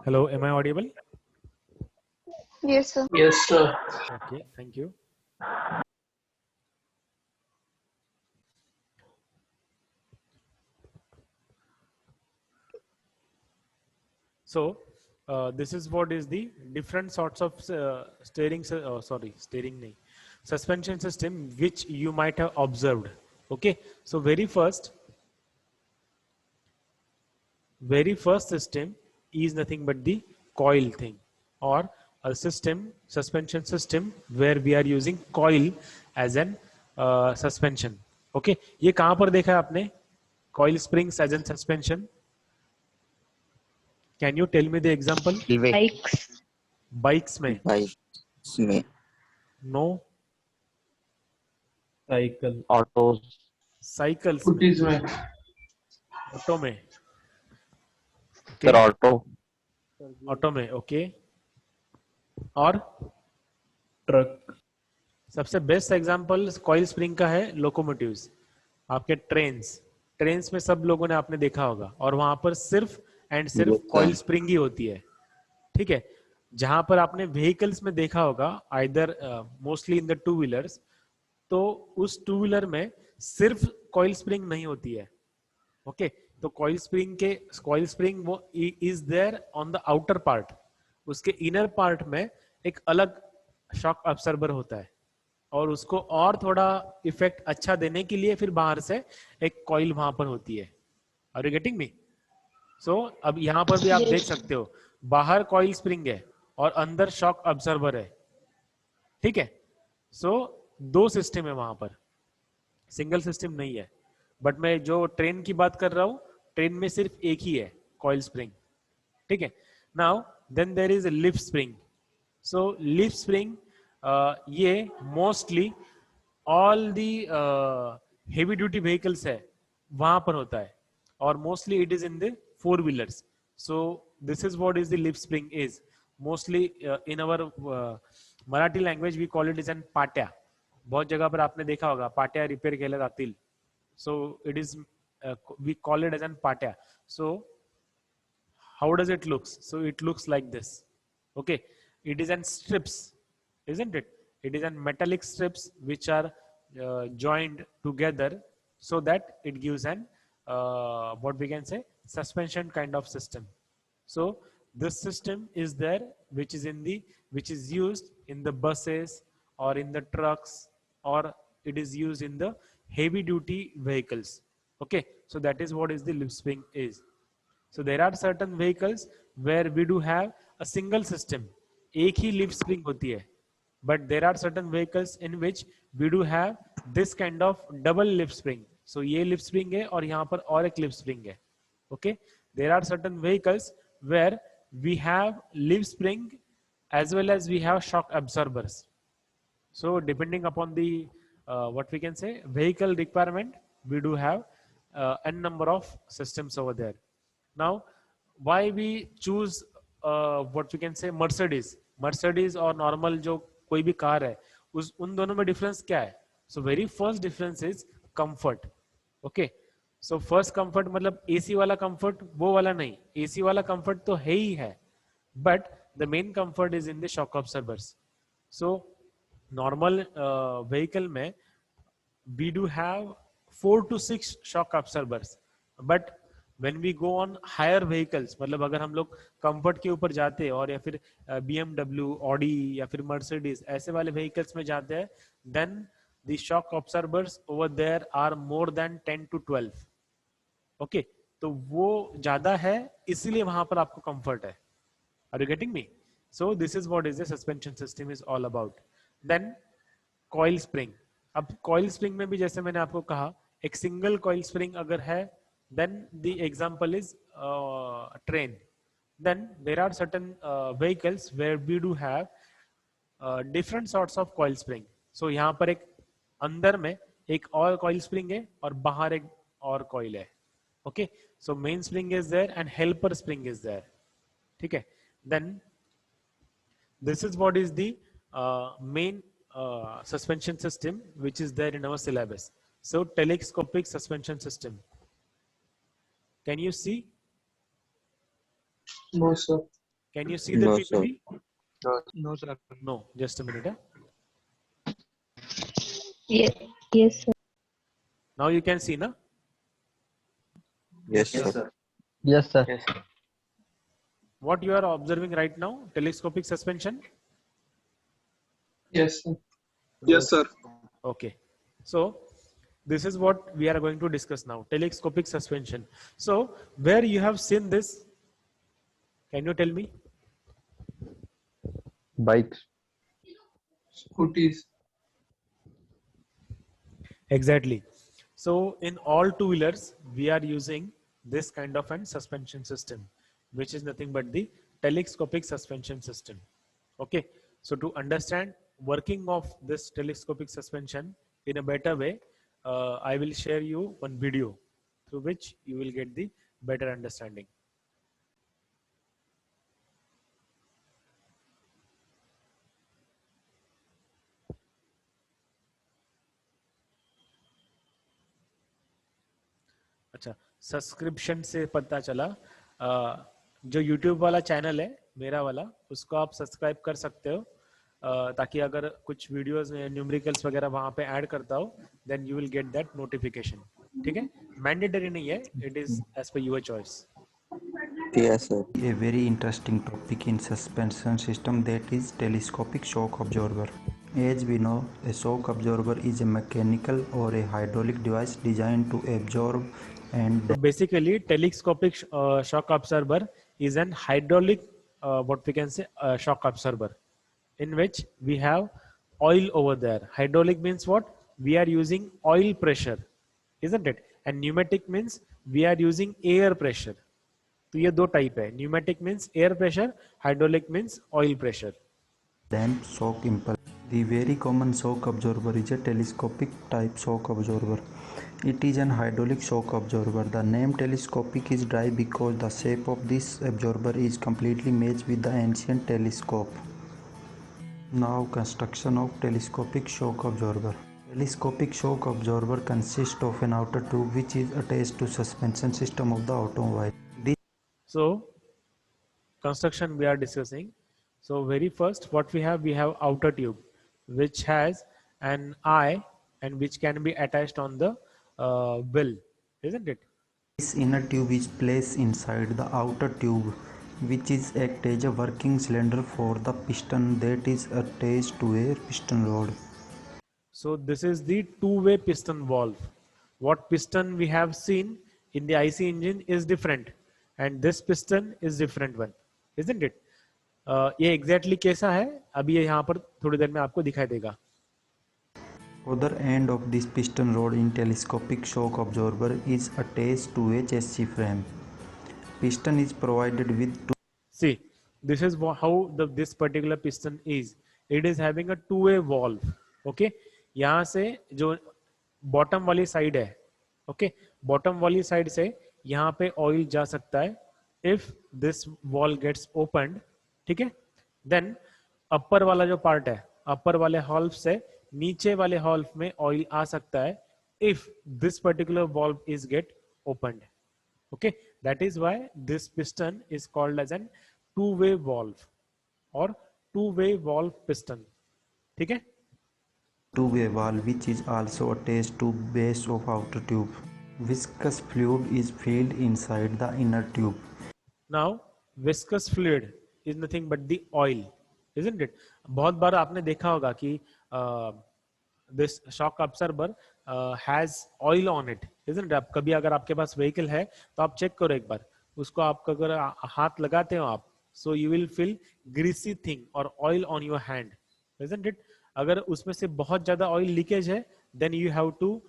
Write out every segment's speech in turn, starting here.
Hello, am I audible? Yes, sir. Yes, sir. Okay, thank you. So, this is what is the different sorts of steering nahi, suspension system which you might have observed. Okay, so very first system is nothing but the coil thing, or a system suspension system where we are using coil as an suspension. Okay, ये कहाँ पर देखा है आपने coil springs as an suspension? Can you tell me the example? Way Bikes. Bikes में? Bikes में, No. Cycle, autos, Cycles में? Scooties में, Auto में? फिर Okay. ऑटो, Auto में? Okay. और ट्रक, सबसे बेस्ट एग्जांपल कॉइल स्प्रिंग का है लोकोमोटिव्स, आपके ट्रेन्स में सब लोगों ने आपने देखा होगा, और वहां पर सिर्फ एंड सिर्फ कॉइल स्प्रिंग ही होती है. ठीक है. जहां पर आपने व्हीकल्स में देखा होगा either mostly in the two wheelers, तो उस टू व्हीलर में सिर्फ कॉइल स्प्रिंग नहीं होती है. ओके, तो कॉइल स्प्रिंग वो is there on the outer part, उसके इनर पार्ट में एक अलग शॉक अब्सर्बर होता है, और उसको और थोड़ा इफेक्ट अच्छा देने के लिए फिर बाहर से एक कॉइल वहां पर होती है. Are you getting me? So अब यहां पर भी आप देख सकते हो, बाहर कॉइल स्प्रिंग है और अंदर शॉक अब्सर्वर है. ठीक है. सो दो सिस्टम है वहां पर, सिंगल सिस्टम नहीं है. बट मैं जो ट्रेन की बात कर रहा हूं, ट्रेन में सिर्फ एक ही है कॉइल स्प्रिंग. ठीक है. Now then there is lift spring. So lift spring ये mostly all the heavy duty vehicles है वहां पर होता है, और mostly it is in the four wheelers. So this is what is the lift spring is mostly in our Marathi language we call it is an पाट्या. बहुत जगह पर आपने देखा होगा पाट्या रिपेअर केल्या जातील. So it is we call it as an patya. So how does it looks? So it looks like this. Okay, it is an strips, isn't it? It is an metallic strips which are joined together so that it gives an what we can say suspension kind of system. So this system is there which is used in the buses or in the trucks, or it is used in the heavy duty vehicles. Okay, so that is what is the lift spring is. So there are certain vehicles where we do have a single system, एक ही lift spring होती है, but there are certain vehicles in which we do have this kind of double lift spring. So ये lift spring है और यहाँ पर और एक lift spring है. Okay, there are certain vehicles where we have lift spring as well as we have shock absorbers. So depending upon the what we can say vehicle requirement, we do have n number of systems over there. Now why we choose what we can say Mercedes और normal जो कोई भी car है, उस उन दोनों में difference क्या है? So very first difference is comfort. Okay, so first comfort मतलब AC वाला comfort वो वाला नहीं, AC वाला comfort तो है ही है, but the main comfort is in the shock absorbers. So normal vehicle में we do have 4 to 6 shock absorbers, but when we go on higher vehicles, मतलब अगर हम लोग कंफर्ट के ऊपर जाते हैं और या फिर BMW, Audi या फिर Mercedes ऐसे वाले vehicles में जाते हैं, then the shock absorbers over there are more than 10 to 12. Okay, तो वो ज्यादा है इसीलिए वहां पर आपको कंफर्ट है. Are you getting me? So this is what is the suspension system is all about. Then coil spring. अब coil spring में भी जैसे मैंने आपको कहा, एक single coil spring अगर है, then the example is train. Then there are certain vehicles where we do have different sorts of coil spring. So यहाँ पर एक अंदर में एक और coil spring है और बाहर एक और coil है. Okay, so main spring is there and helper spring is there. ठीक है. Then this is what is the main suspension system which is there in our syllabus. So telescopic suspension system. Can you see? no sir. Can you see the No, sir. PPT? No, sir. No, just a minute. Yes. Yes, sir. Now you can see, na? Yes, sir. Yes, sir. What you are observing right now? Telescopic suspension. Yes, sir. Yes, sir. Okay. So this is what we are going to discuss now. Telescopic suspension. So where you have seen this? Can you tell me? Bikes. Scooties. Exactly. So in all two-wheelers, we are using this kind of an suspension system, which is nothing but the telescopic suspension system. Okay. So to understand working of this telescopic suspension in a better way, I will share you one video through which you will get the better understanding. अच्छा, subscription से पता चला जो YouTube वाला channel है मेरा वाला, उसको आप सब्सक्राइब कर सकते हो, ताकि अगर कुछ वीडियोस न्यूमेरिकल्स वगैरह वहां पे ऐड करता हो, then you will get that notification. ठीक है, मैंडेटरी नहीं है, it is as per your choice. Yes, sir. A very interesting topic in suspension system, that is telescopic shock absorber. As we know, a shock absorber is a mechanical or a hydraulic device designed to absorb and So basically, telescopic shock absorber is an hydraulic, what we can say, shock absorber, in which we have oil over there. Hydraulic means what? We are using oil pressure, isn't it? And pneumatic means we are using air pressure. तो ये दो type है. Pneumatic means air pressure, hydraulic means oil pressure. then shock impulse. The very common shock absorber is a telescopic type shock absorber. It is an hydraulic shock absorber. The name telescopic is derived because the shape of this absorber is completely matched with the ancient telescope. Now, construction of telescopic shock absorber. Telescopic shock absorber consists of an outer tube which is attached to suspension system of the automobile. This So construction we are discussing. So very first what we have outer tube, which has an eye and which can be attached on the bill, isn't it? This inner tube is placed inside the outer tube, which is act as a working cylinder for the piston that is attached to a piston rod. So this is the two-way piston valve. What piston we have seen in the IC engine is different, and this piston is different one, isn't it? ये exactly कैसा है अभी ये यहाँ पर थोड़ी देर में आपको दिखाई देगा. Other end of this piston rod in telescopic shock absorber is attached to a chassis frame. Piston is provided with two. See, this is how this particular piston is. It is having a two-way valve. Okay, यहाँ से जो bottom वाली side है, okay, bottom वाली side से यहाँ पे oil जा सकता है if this valve gets opened. ठीक है, then upper वाला जो part है, upper वाले valve से नीचे वाले valve में oil आ सकता है if this particular valve is get opened. Okay, that is why this piston is called as an two-way valve or two-way valve piston. ठीक है, Two-way valve which is also attached to base of outer tube. Viscous fluid is filled inside the inner tube. now viscous fluid is nothing but the oil, isn't it? बहुत बार आपने देखा होगा कि this shock absorber has oil on it, isn't it? आप कभी अगर आपके पास vehicle है तो आप चेक करो एक बार उसको, आप अगर हाथ लगाते हो आप, so you will feel greasy thing or oil on your hand, isn't it? अगर उसमें से बहुत ज्यादा ऑयल लीकेज है, then you have to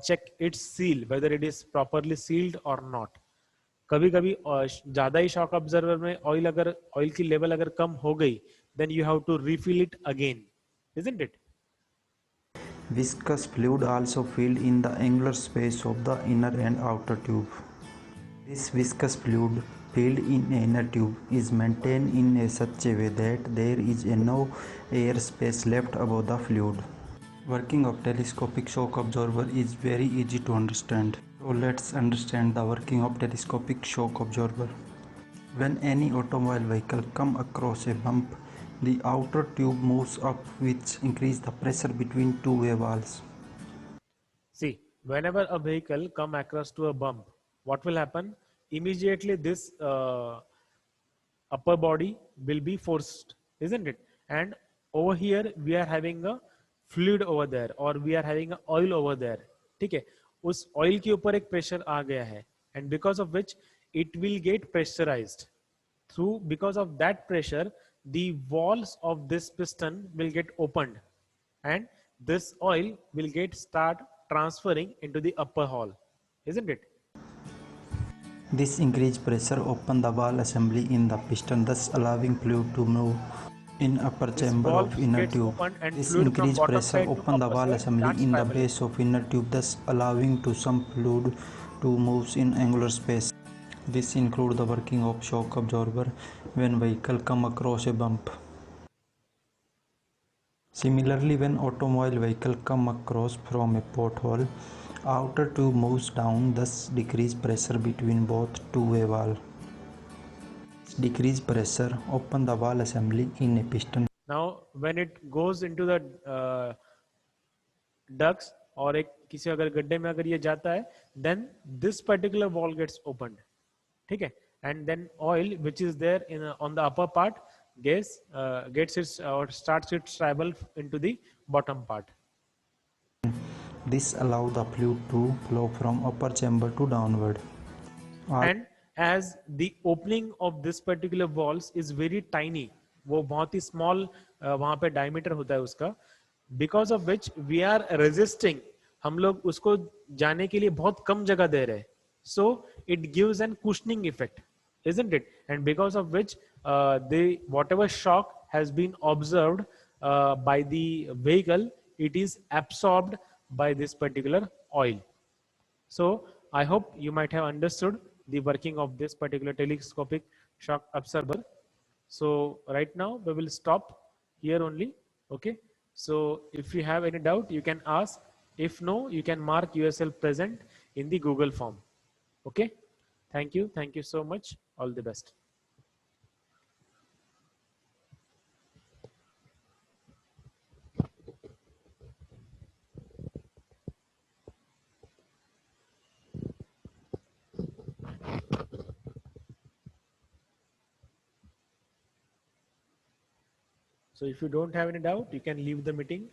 check its seal whether it is properly sealed or not. कभी कभी ज्यादा ही शॉक ऑब्जर्वर में ऑयल की लेवल अगर कम हो गई, then you have to refill it again, isn't it? Viscous fluid also filled in the angular space of the inner and outer tube. This viscous fluid filled in inner tube is maintained in such a way that there is no air space left above the fluid. Working of telescopic shock absorber is very easy to understand. So let's understand the working of telescopic shock absorber. When any automobile vehicle come across a bump, the outer tube moves up, which increase the pressure between two wave walls. See, whenever a vehicle come across to a bump, what will happen? Immediately this upper body will be forced, isn't it? And over here we are having a fluid over there, or we are having a oil over there. ठीक है, उस oil के ऊपर एक pressure आ गया है, and because of which it will get pressurized. Through because of that pressure, the walls of this piston will get opened, and this oil will get start transferring into the upper hall, isn't it? This increased pressure open the valve assembly in the piston, thus allowing fluid to move in upper chamber valve of inner gets tube. opened and This fluid from increased bottom pressure side to open the upper valve side assembly starts in the traveling. base of inner tube, thus allowing to some fluid to move in angular space. This includes the working of shock absorber when vehicle come across a bump. Similarly, when automobile vehicle come across from a pothole, outer tube moves down, thus decrease pressure between both two-way valve. Decrease pressure open the valve assembly in a piston. Now when it goes into the ducts, और एक किसी अगर गड्ढे में अगर ये जाता है, then this particular valve gets opened, ठीक है, and then oil which is there in on the upper part gets its or starts its travel into the bottom part. This allows the fluid to flow from upper chamber to downward. And as the opening of this particular valves is very tiny, वो बहुत ही small वहाँ पे diameter होता है उसका, because of which we are resisting, हम लोग उसको जाने के लिए बहुत कम जगह दे रहे हैं, so it gives an cushioning effect, isn't it? And because of which the whatever shock has been observed by the vehicle, it is absorbed by this particular oil. So I hope you might have understood the working of this particular telescopic shock absorber. So right now we will stop here only. Okay. So if you have any doubt, you can ask. If no, you can mark yourself present in the Google form. Okay. Thank you. Thank you so much. All the best. So if you don't have any doubt, you can leave the meeting